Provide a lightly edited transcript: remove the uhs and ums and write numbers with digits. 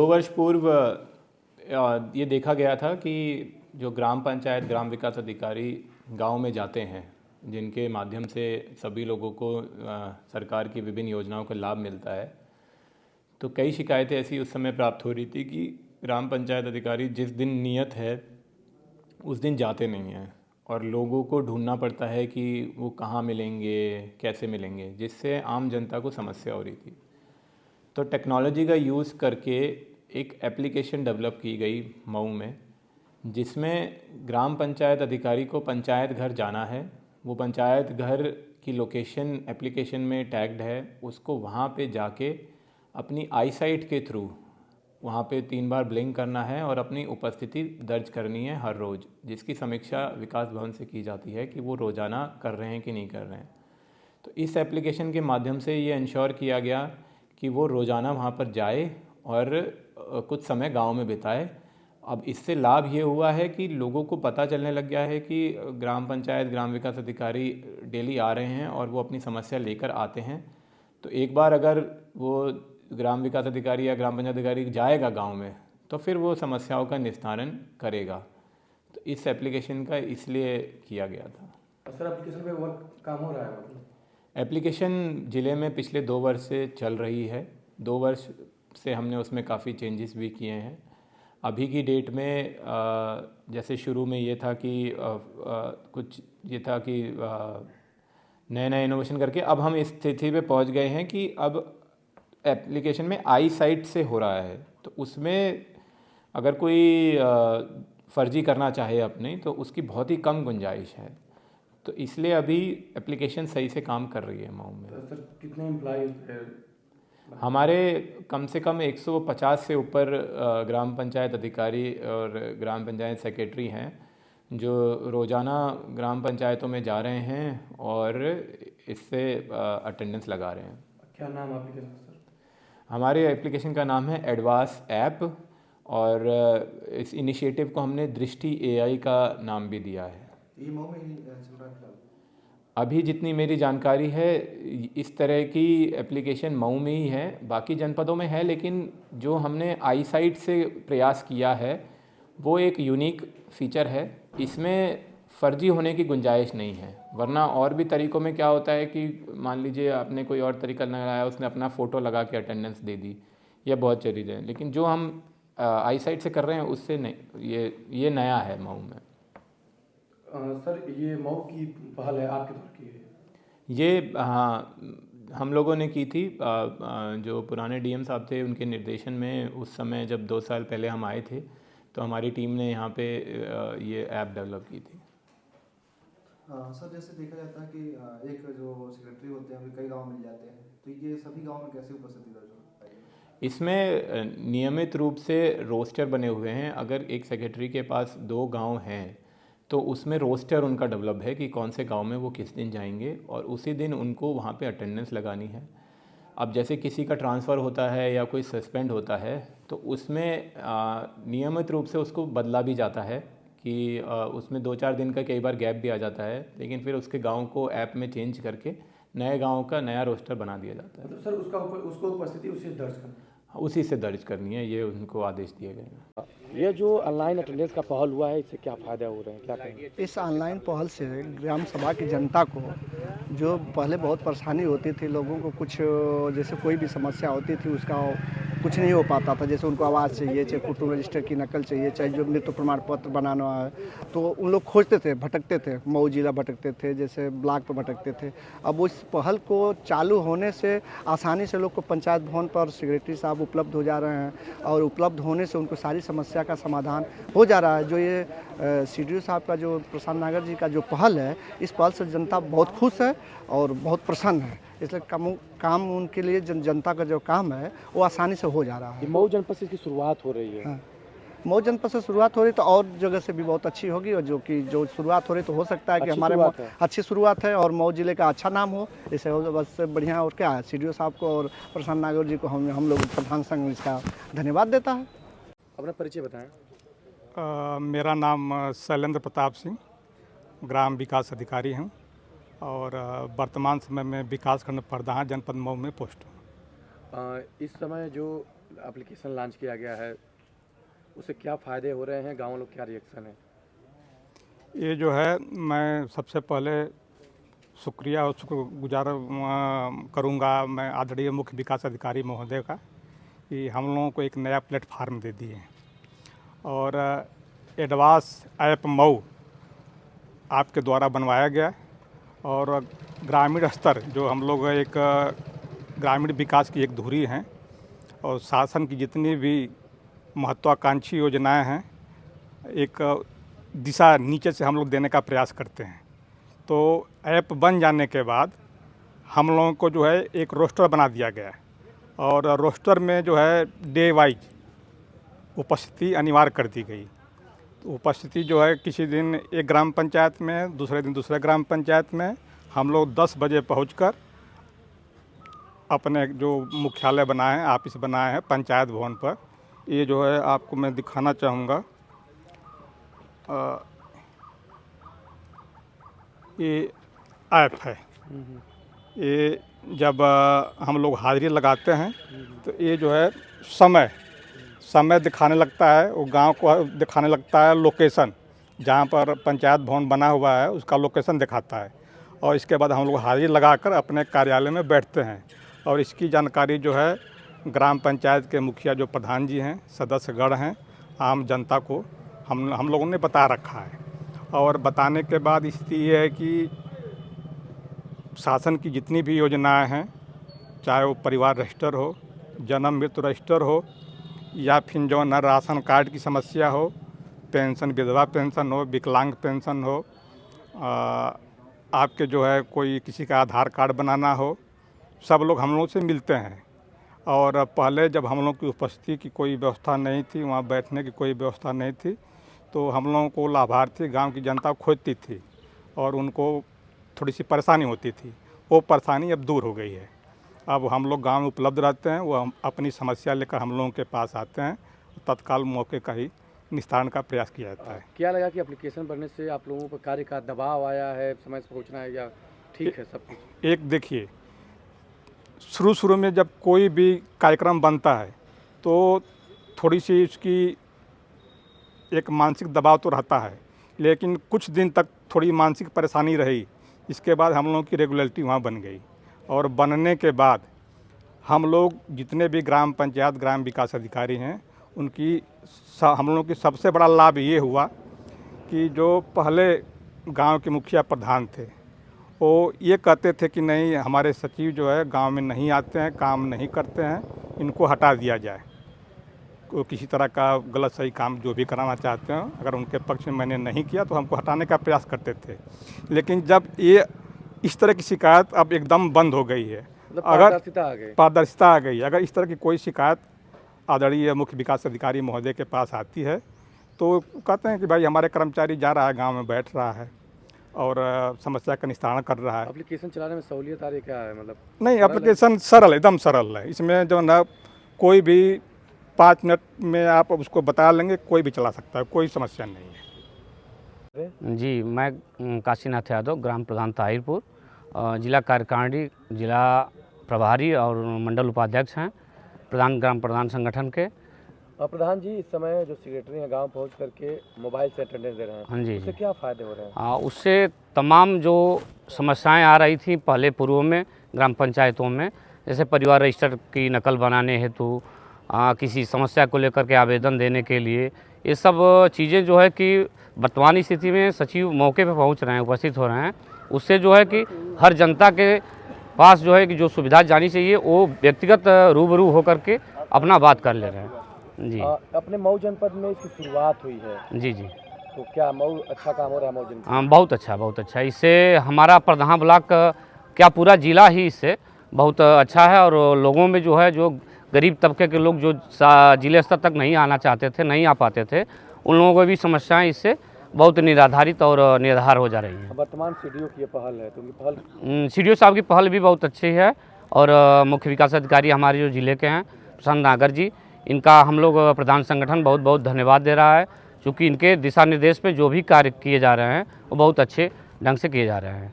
2 वर्ष पूर्व ये देखा गया था कि जो ग्राम पंचायत ग्राम विकास अधिकारी गांव में जाते हैं, जिनके माध्यम से सभी लोगों को सरकार की विभिन्न योजनाओं का लाभ मिलता है, तो कई शिकायतें ऐसी उस समय प्राप्त हो रही थी कि ग्राम पंचायत अधिकारी जिस दिन नियत है उस दिन जाते नहीं हैं और लोगों को ढूंढना पड़ता है कि वो कहाँ मिलेंगे, कैसे मिलेंगे, जिससे आम जनता को समस्या हो रही थी। तो टेक्नोलॉजी का यूज़ करके एक एप्लीकेशन डेवलप की गई मऊ में, जिसमें ग्राम पंचायत अधिकारी को पंचायत घर जाना है। वो पंचायत घर की लोकेशन एप्लीकेशन में टैग्ड है, उसको वहाँ पे जाके अपनी आईसाइट के थ्रू वहाँ पे 3 बार ब्लिंक करना है और अपनी उपस्थिति दर्ज करनी है हर रोज़, जिसकी समीक्षा विकास भवन से की जाती है कि वो रोज़ाना कर रहे हैं कि नहीं कर रहे हैं। तो इस एप्लीकेशन के माध्यम से ये इंश्योर किया गया कि वो रोज़ाना वहाँ पर जाए और कुछ समय गांव में बिताए। अब इससे लाभ ये हुआ है कि लोगों को पता चलने लग गया है कि ग्राम पंचायत ग्राम विकास अधिकारी डेली आ रहे हैं और वो अपनी समस्या लेकर आते हैं। तो एक बार अगर वो ग्राम विकास अधिकारी या ग्राम पंचायत अधिकारी जाएगा गांव में, तो फिर वो समस्याओं का निस्तारण करेगा। तो इस एप्लीकेशन का इसलिए किया गया था। सर, एप्लीकेशन पे वर्क काम हो रहा है मतलब? एप्लीकेशन ज़िले में पिछले 2 वर्ष से चल रही है। 2 वर्ष से हमने उसमें काफ़ी चेंजेस भी किए हैं। अभी की डेट में जैसे शुरू में ये था कि कुछ ये था कि नए नए इनोवेशन करके अब हम इस स्थिति पे पहुंच गए हैं कि अब एप्लीकेशन में आई साइट से हो रहा है। तो उसमें अगर कोई फर्जी करना चाहे अपने, तो उसकी बहुत ही कम गुंजाइश है। तो इसलिए अभी एप्लीकेशन सही से काम कर रही है मऊ में। तो सर, कितने एम्प्लॉय हमारे कम से कम 150 से ऊपर ग्राम पंचायत अधिकारी और ग्राम पंचायत सेक्रेटरी हैं, जो रोज़ाना ग्राम पंचायतों में जा रहे हैं और इससे अटेंडेंस लगा रहे हैं। क्या नाम एप्लीकेशन सर? हमारे एप्लीकेशन का नाम है एडवांस ऐप, और इस इनिशिएटिव को हमने दृष्टि एआई का नाम भी दिया है। ये मऊ में ही चल रहा है फिलहाल? अभी जितनी मेरी जानकारी है, इस तरह की एप्लीकेशन मऊ में ही है, बाकी जनपदों में है, लेकिन जो हमने आई साइट से प्रयास किया है वो एक यूनिक फीचर है। इसमें फर्जी होने की गुंजाइश नहीं है, वरना और भी तरीक़ों में क्या होता है कि मान लीजिए आपने कोई और तरीका लगाया, उसने अपना फ़ोटो लगा के अटेंडेंस दे दी, यह बहुत चीज़ें हैं। लेकिन जो हम आई साइट से कर रहे हैं उससे नहीं, ये नया है मऊ में। सर, ये मऊ की पहल है, आपके द्वारा की है? ये हाँ, हम लोगों ने की थी। जो पुराने डीएम साहब थे उनके निर्देशन में उस समय जब 2 साल पहले हम आए थे, तो हमारी टीम ने यहाँ पे ये ऐप डेवलप की थी। सर, जैसे देखा जाता है कि एक जो सेक्रेटरी होते हैं वे कई गांव मिल जाते हैं, तो ये सभी गांव में कैसे उपस्थिति दर्ज हो पाएगी? इसमें नियमित रूप से रोस्टर बने हुए हैं। अगर एक सेक्रेटरी के पास 2 गांव हैं तो उसमें रोस्टर उनका डेवलप है कि कौन से गांव में वो किस दिन जाएंगे और उसी दिन उनको वहाँ पे अटेंडेंस लगानी है। अब जैसे किसी का ट्रांसफ़र होता है या कोई सस्पेंड होता है, तो उसमें नियमित रूप से उसको बदला भी जाता है कि उसमें 2-4 दिन का कई बार गैप भी आ जाता है, लेकिन फिर उसके गांव को ऐप में चेंज करके नए गांव का नया रोस्टर बना दिया जाता है। मतलब सर, उसको उपस्थिति उसी दर्ज करना? उसी से दर्ज करनी है, ये उनको आदेश दिए गए हैं। ये जो ऑनलाइन अटेंडेंस का पहल हुआ है, इससे क्या फ़ायदा हो रहे हैं, क्या कहेंगे? इस ऑनलाइन पहल से ग्राम सभा की जनता को जो पहले बहुत परेशानी होती थी, लोगों को कुछ जैसे कोई भी समस्या होती थी उसका कुछ नहीं हो पाता था। जैसे उनको आवाज़ चाहिए, चाहे कुटुंब रजिस्टर की नकल चाहिए, चाहे जो मृत्यु प्रमाण पत्र बनाना है, तो उन लोग खोजते थे, भटकते थे, मऊ जिला भटकते थे, जैसे ब्लॉक पर भटकते थे। अब उस पहल को चालू होने से आसानी से लोग को पंचायत भवन पर सेक्रेटरी साहब उपलब्ध हो जा रहे हैं और उपलब्ध होने से उनको सारी समस्या का समाधान हो जा रहा है। जो ये CDO साहब का जो प्रशांत नागर जी का जो पहल है, इस पहल से जनता बहुत खुश है और बहुत प्रसन्न है। इसलिए काम उनके लिए जनता का जो काम है वो आसानी से हो जा रहा है। मऊ जनपद से इसकी शुरुआत हो रही है। हाँ, मऊ जनपद से शुरुआत हो रही तो और जगह से भी बहुत अच्छी होगी, और जो शुरुआत हो रही तो हो सकता है कि हमारे अच्छी शुरुआत है और मऊ जिले का अच्छा नाम हो। इससे बस बढ़िया और क्या है, CDO साहब को और प्रशांत नागर जी को हम लोग प्रधान संघ इसका धन्यवाद देता है। अपना परिचय बताएं। मेरा नाम शैलेंद्र प्रताप सिंह, ग्राम विकास अधिकारी हूँ और वर्तमान समय में विकास खंड प्रधान जनपद मऊ में पोस्ट हूँ। इस समय जो एप्लीकेशन लॉन्च किया गया है, उससे क्या फ़ायदे हो रहे हैं, गाँव लोग क्या रिएक्शन है? ये जो है, मैं सबसे पहले शुक्रिया और शुक्रगुजार करूँगा मैं आदरणीय मुख्य विकास अधिकारी महोदय का कि हम लोगों को एक नया प्लेटफार्म दे दिए हैं। और एडवांस ऐप मऊ आपके द्वारा बनवाया गया और ग्रामीण स्तर जो हम लोग एक ग्रामीण विकास की एक धुरी हैं और शासन की जितनी भी महत्वाकांक्षी योजनाएं हैं एक दिशा नीचे से हम लोग देने का प्रयास करते हैं। तो ऐप बन जाने के बाद हम लोगों को जो है एक रोस्टर बना दिया गया है और रोस्टर में जो है डे वाइज उपस्थिति अनिवार्य कर दी गई। तो उपस्थिति जो है किसी दिन एक ग्राम पंचायत में, दूसरे दिन दूसरे ग्राम पंचायत में हम लोग 10 बजे पहुंचकर अपने जो मुख्यालय बनाए हैं, ऑफिस बनाए हैं पंचायत भवन पर, ये जो है आपको मैं दिखाना चाहूँगा। ये ऐप है। ये जब हम लोग हाजिरी लगाते हैं तो ये जो है समय दिखाने लगता है, वो गांव को दिखाने लगता है, लोकेशन जहां पर पंचायत भवन बना हुआ है उसका लोकेशन दिखाता है। और इसके बाद हम लोग हाजिरी लगाकर अपने कार्यालय में बैठते हैं और इसकी जानकारी जो है ग्राम पंचायत के मुखिया जो प्रधान जी हैं, सदस्यगण हैं, आम जनता को हम लोगों ने बता रखा है। और बताने के बाद स्थिति ये है कि शासन की जितनी भी योजनाएं हैं, चाहे वो परिवार रजिस्टर हो, जन्म मृत्यु रजिस्टर हो, या फिर जो न राशन कार्ड की समस्या हो, पेंशन, विधवा पेंशन हो, विकलांग पेंशन हो, आपके जो है कोई किसी का आधार कार्ड बनाना हो, सब लोग हम लोग से मिलते हैं। और पहले जब हम लोग की उपस्थिति की कोई व्यवस्था नहीं थी, वहाँ बैठने की कोई व्यवस्था नहीं थी, तो हम लोगों को लाभार्थी गांव की जनता खोजती थी और उनको थोड़ी सी परेशानी होती थी। वो परेशानी अब दूर हो गई है। अब हम लोग गांव में उपलब्ध रहते हैं, वो हम अपनी समस्या लेकर हम लोगों के पास आते हैं, तत्काल मौके का ही निस्तारण का प्रयास किया जाता है। क्या लगा कि एप्लीकेशन बनने से आप लोगों पर कार्य का दबाव आया है, समय से पहुँचना है, या ठीक है सब कुछ? एक देखिए, शुरू में जब कोई भी कार्यक्रम बनता है तो थोड़ी सी उसकी एक मानसिक दबाव तो रहता है, लेकिन कुछ दिन तक थोड़ी मानसिक परेशानी रही। इसके बाद हम लोगों की रेगुलरिटी वहाँ बन गई और बनने के बाद हम लोग जितने भी ग्राम पंचायत ग्राम विकास अधिकारी हैं उनकी हम लोगों की सबसे बड़ा लाभ ये हुआ कि जो पहले गांव के मुखिया प्रधान थे वो ये कहते थे कि नहीं, हमारे सचिव जो है गांव में नहीं आते हैं, काम नहीं करते हैं, इनको हटा दिया जाए। को किसी तरह का गलत सही काम जो भी कराना चाहते हैं, अगर उनके पक्ष में मैंने नहीं किया तो हमको हटाने का प्रयास करते थे। लेकिन जब ये इस तरह की शिकायत अब एकदम बंद हो गई है, मतलब अगर पारदर्शिता आ गई, अगर इस तरह की कोई शिकायत आदरणीय मुख्य विकास अधिकारी महोदय के पास आती है तो कहते हैं कि भाई हमारे कर्मचारी जा रहा है, गाँव में बैठ रहा है और समस्या का निस्तारण कर रहा है। एप्लीकेशन चलाने में सहूलियत आ रही क्या है? मतलब नहीं, एप्लीकेशन सरल, एकदम सरल है। इसमें जो ना कोई भी 5 मिनट में आप उसको बता लेंगे, कोई भी चला सकता है, कोई समस्या नहीं है। जी, मैं काशीनाथ यादव, ग्राम प्रधान ताहिरपुर, जिला कार्यकारिणी, जिला प्रभारी और मंडल उपाध्यक्ष हैं, ग्राम प्रधान संगठन के। प्रधान जी, इस समय जो सेक्रेटरी हैं गांव पहुंच करके मोबाइल से अटेंडेंस दे रहे हैं, हाँ जी, उससे क्या फ़ायदे हो रहे हैं? उससे तमाम जो समस्याएं आ रही थी पहले पूर्व में ग्राम पंचायतों में, जैसे परिवार रजिस्टर की नकल बनाने हेतु, किसी समस्या को लेकर के आवेदन देने के लिए, ये सब चीज़ें जो है कि वर्तमान स्थिति में सचिव मौके पे पहुंच रहे हैं, उपस्थित हो रहे हैं। उससे जो है कि हर जनता के पास जो है कि जो सुविधा जानी चाहिए वो व्यक्तिगत रूबरू होकर के अपना बात कर ले रहे हैं। जी, अपने मऊ जनपद में इसकी शुरुआत हुई है। जी, तो क्या मऊ अच्छा काम हो रहा है मऊ जनपद? हाँ, बहुत अच्छा। इससे हमारा प्रधान ब्लॉक क्या पूरा जिला ही इससे बहुत अच्छा है और लोगों में जो है, जो गरीब तबके के लोग जो जिले स्तर तक नहीं आना चाहते थे, नहीं आ पाते थे, उन लोगों को भी समस्याएं इससे बहुत निराधारित और निर्धार हो जा रही हैं। वर्तमान सीडीओ की ये पहल है, तो ये पहल सीडीओ साहब की पहल भी बहुत अच्छी है और मुख्य विकास अधिकारी हमारे जो जिले के हैं प्रशांत नागर जी, इनका हम लोग प्रधान संगठन बहुत बहुत धन्यवाद दे रहा है, क्योंकि इनके दिशा निर्देश पे जो भी कार्य किए जा रहे हैं वो बहुत अच्छे ढंग से किए जा रहे हैं।